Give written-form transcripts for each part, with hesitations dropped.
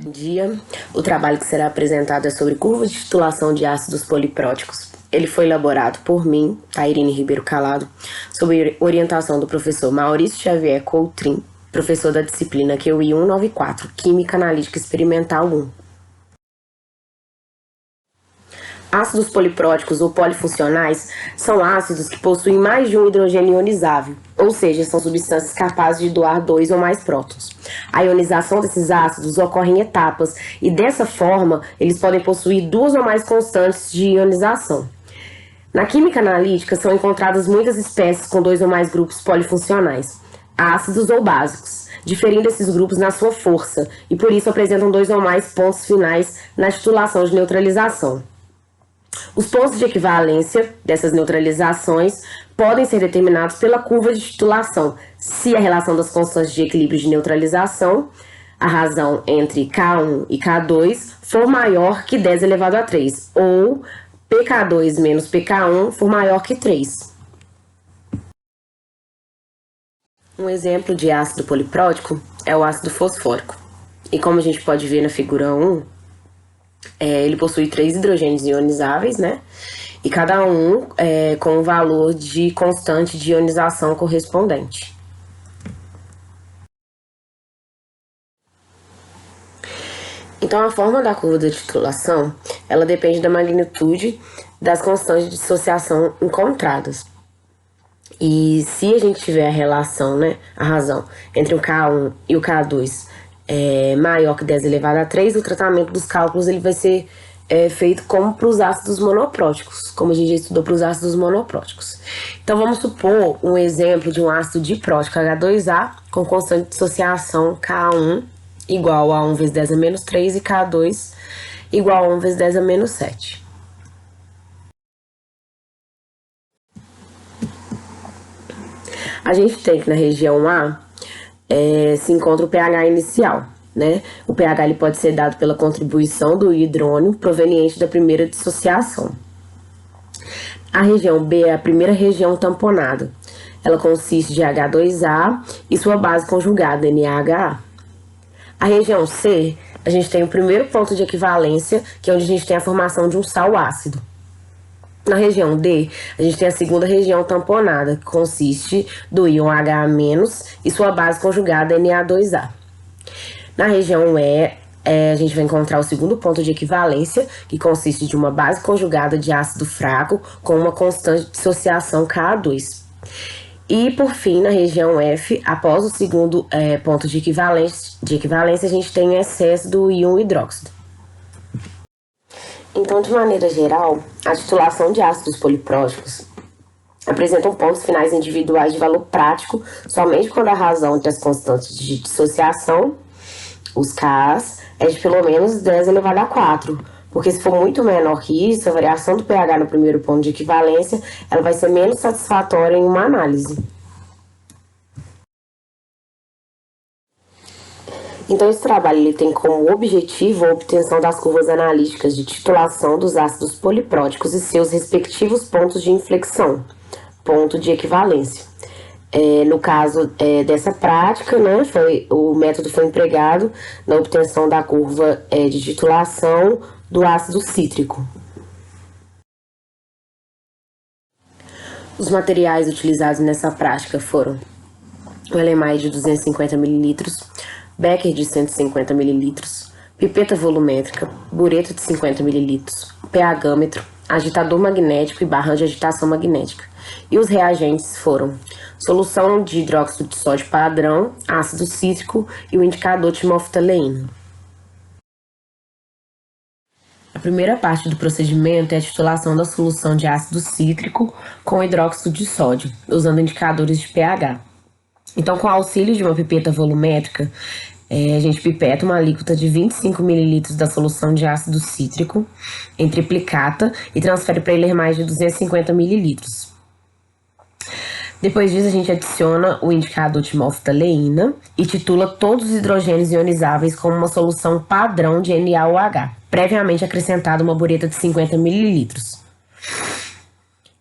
Bom dia. O trabalho que será apresentado é sobre curva de titulação de ácidos polipróticos. Ele foi elaborado por mim, Tairine Ribeiro Calado, sob orientação do professor Maurício Xavier Coutrin, professor da disciplina QI 194, Química Analítica Experimental 1. Ácidos polipróticos ou polifuncionais são ácidos que possuem mais de um hidrogênio ionizável, ou seja, são substâncias capazes de doar 2 ou mais prótons. A ionização desses ácidos ocorre em etapas e, dessa forma, eles podem possuir 2 ou mais constantes de ionização. Na química analítica, são encontradas muitas espécies com 2 ou mais grupos polifuncionais, ácidos ou básicos, diferindo esses grupos na sua força e, por isso, apresentam 2 ou mais pontos finais na titulação de neutralização. Os pontos de equivalência dessas neutralizações podem ser determinados pela curva de titulação, se a relação das constantes de equilíbrio de neutralização, a razão entre K1 e K2, for maior que 10 elevado a 3, ou pK2 menos pK1 for maior que 3. Um exemplo de ácido poliprótico é o ácido fosfórico. E como a gente pode ver na figura 1, ele possui 3 hidrogênios ionizáveis, né? E cada um com um valor de constante de ionização correspondente. Então, a forma da curva da titulação, ela depende da magnitude das constantes de dissociação encontradas. E se a gente tiver a relação, né, a razão entre o K1 e o K2 maior que 10 elevado a 3, o tratamento dos cálculos ele vai ser feito como para os ácidos monopróticos, como a gente já estudou para os ácidos monopróticos. Então, vamos supor um exemplo de um ácido diprótico H2A com constante de dissociação K1 igual a 1 vezes 10 a menos 3 e K2 igual a 1 vezes 10 a menos 7. A gente tem que na região A se encontra o pH inicial, né? O pH ele pode ser dado pela contribuição do hidrônio proveniente da primeira dissociação. A região B é a primeira região tamponada. Ela consiste de H2A e sua base conjugada, NaHA. A região C, a gente tem o primeiro ponto de equivalência, que é onde a gente tem a formação de um sal ácido. Na região D, a gente tem a segunda região tamponada, que consiste do íon H- e sua base conjugada Na2A. Na região E, a gente vai encontrar o segundo ponto de equivalência, que consiste de uma base conjugada de ácido fraco com uma constante de dissociação Ka2. E, por fim, na região F, após o segundo ponto de equivalência, a gente tem o excesso do íon hidróxido. Então, de maneira geral, a titulação de ácidos polipróticos apresentam pontos finais individuais de valor prático somente quando a razão entre as constantes de dissociação, os Ks, é de pelo menos 10 elevado a 4, porque se for muito menor que isso, a variação do pH no primeiro ponto de equivalência, ela vai ser menos satisfatória em uma análise. Então, esse trabalho ele tem como objetivo a obtenção das curvas analíticas de titulação dos ácidos polipróticos e seus respectivos pontos de inflexão, ponto de equivalência. No caso dessa prática, né, o método foi empregado na obtenção da curva de titulação do ácido cítrico. Os materiais utilizados nessa prática foram o LMAI de 250 ml, Becker de 150 ml, pipeta volumétrica, bureta de 50 ml, pH-metro, agitador magnético e barra de agitação magnética. E os reagentes foram solução de hidróxido de sódio padrão, ácido cítrico e o indicador timoftaleína. A primeira parte do procedimento é a titulação da solução de ácido cítrico com hidróxido de sódio, usando indicadores de pH. Então, com o auxílio de uma pipeta volumétrica, a gente pipeta uma alíquota de 25 ml da solução de ácido cítrico em triplicata e transfere para ele mais de 250 ml. Depois disso, a gente adiciona o indicador timoftaleína e titula todos os hidrogênios ionizáveis como uma solução padrão de NaOH, previamente acrescentada uma bureta de 50 ml.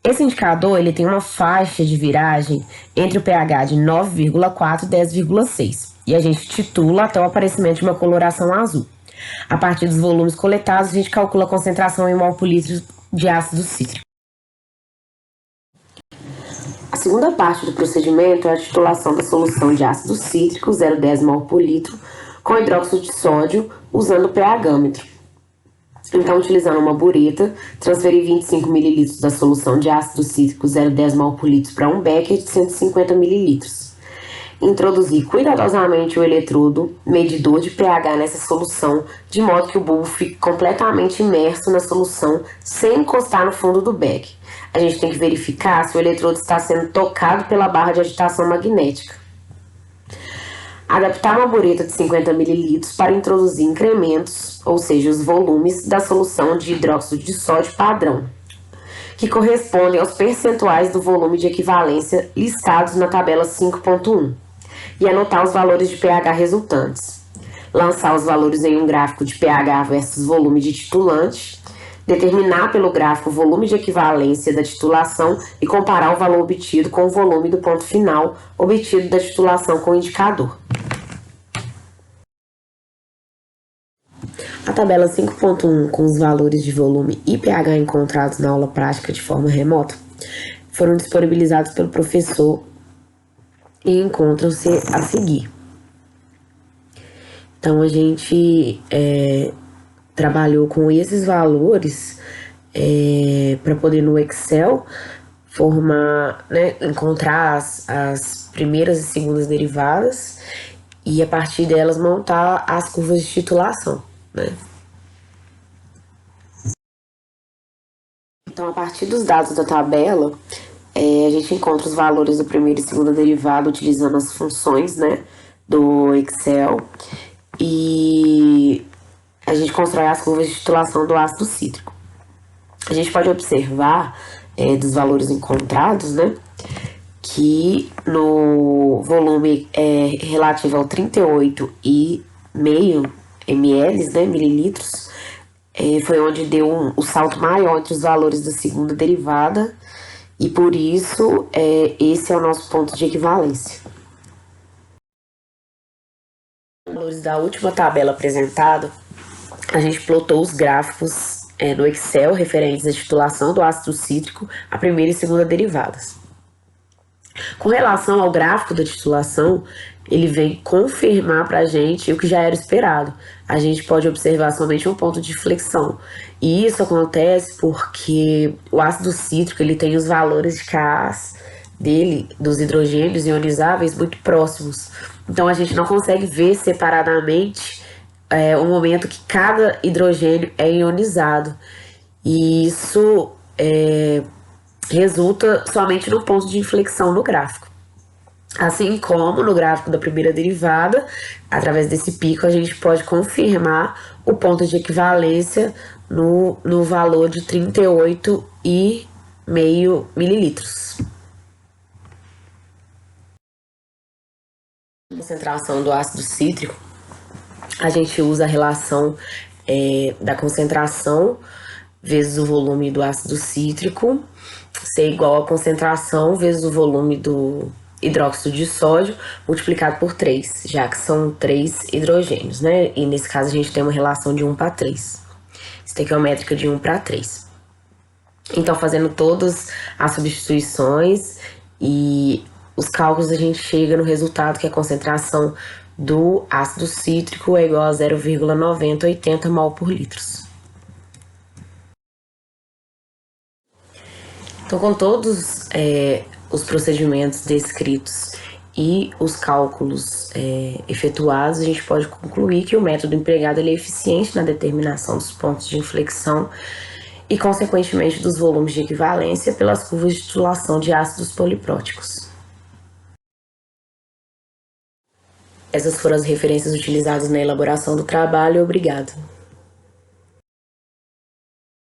Esse indicador ele tem uma faixa de viragem entre o pH de 9,4 e 10,6. e a gente titula até o aparecimento de uma coloração azul. A partir dos volumes coletados, a gente calcula a concentração em mol por litro de ácido cítrico. A segunda parte do procedimento é a titulação da solução de ácido cítrico, 0,10 mol por litro, com hidróxido de sódio, usando o pH-gâmetro. Então, utilizando uma bureta, transferir 25 ml da solução de ácido cítrico 0,10 mol por litro para um becker de 150 ml. Introduzir cuidadosamente o eletrodo medidor de pH nessa solução, de modo que o bulbo fique completamente imerso na solução, sem encostar no fundo do becker. A gente tem que verificar se o eletrodo está sendo tocado pela barra de agitação magnética. Adaptar uma bureta de 50 ml para introduzir incrementos, ou seja, os volumes da solução de hidróxido de sódio padrão, que correspondem aos percentuais do volume de equivalência listados na tabela 5.1, e anotar os valores de pH resultantes. Lançar os valores em um gráfico de pH versus volume de titulante, determinar pelo gráfico o volume de equivalência da titulação e comparar o valor obtido com o volume do ponto final obtido da titulação com o indicador. A tabela 5.1, com os valores de volume e pH encontrados na aula prática de forma remota, foram disponibilizados pelo professor e encontram-se a seguir. Então, a gente trabalhou com esses valores para poder no Excel formar, encontrar as primeiras e segundas derivadas e a partir delas montar as curvas de titulação, Então, a partir dos dados da tabela, a gente encontra os valores da primeira e segunda derivada utilizando as funções, do Excel, e a gente constrói as curvas de titulação do ácido cítrico. A gente pode observar dos valores encontrados, que no volume relativo ao 38,5 ml, mililitros, foi onde deu o salto maior entre os valores da segunda derivada, e por isso esse é o nosso ponto de equivalência. Os valores da última tabela apresentada, a gente plotou os gráficos no Excel referentes à titulação do ácido cítrico, a primeira e segunda derivadas. Com relação ao gráfico da titulação, ele vem confirmar para a gente o que já era esperado. A gente pode observar somente um ponto de inflexão. E isso acontece porque o ácido cítrico ele tem os valores de Ka dele, dos hidrogênios ionizáveis, muito próximos. Então a gente não consegue ver separadamente o momento que cada hidrogênio é ionizado. E isso resulta somente no ponto de inflexão no gráfico. Assim como no gráfico da primeira derivada, através desse pico, a gente pode confirmar o ponto de equivalência no valor de 38,5 mililitros. Concentração do ácido cítrico, a gente usa a relação da concentração vezes o volume do ácido cítrico ser igual a concentração vezes o volume do hidróxido de sódio multiplicado por 3, já que são 3 hidrogênios, E nesse caso a gente tem uma relação de 1 para 3. Estequiométrica de 1 para 3. Então, fazendo todas as substituições e os cálculos, a gente chega no resultado que a concentração do ácido cítrico é igual a 0,9080 mol por litros. Então, com todos os procedimentos descritos e os cálculos efetuados, a gente pode concluir que o método empregado ele é eficiente na determinação dos pontos de inflexão e, consequentemente, dos volumes de equivalência pelas curvas de titulação de ácidos polipróticos. Essas foram as referências utilizadas na elaboração do trabalho. Obrigado.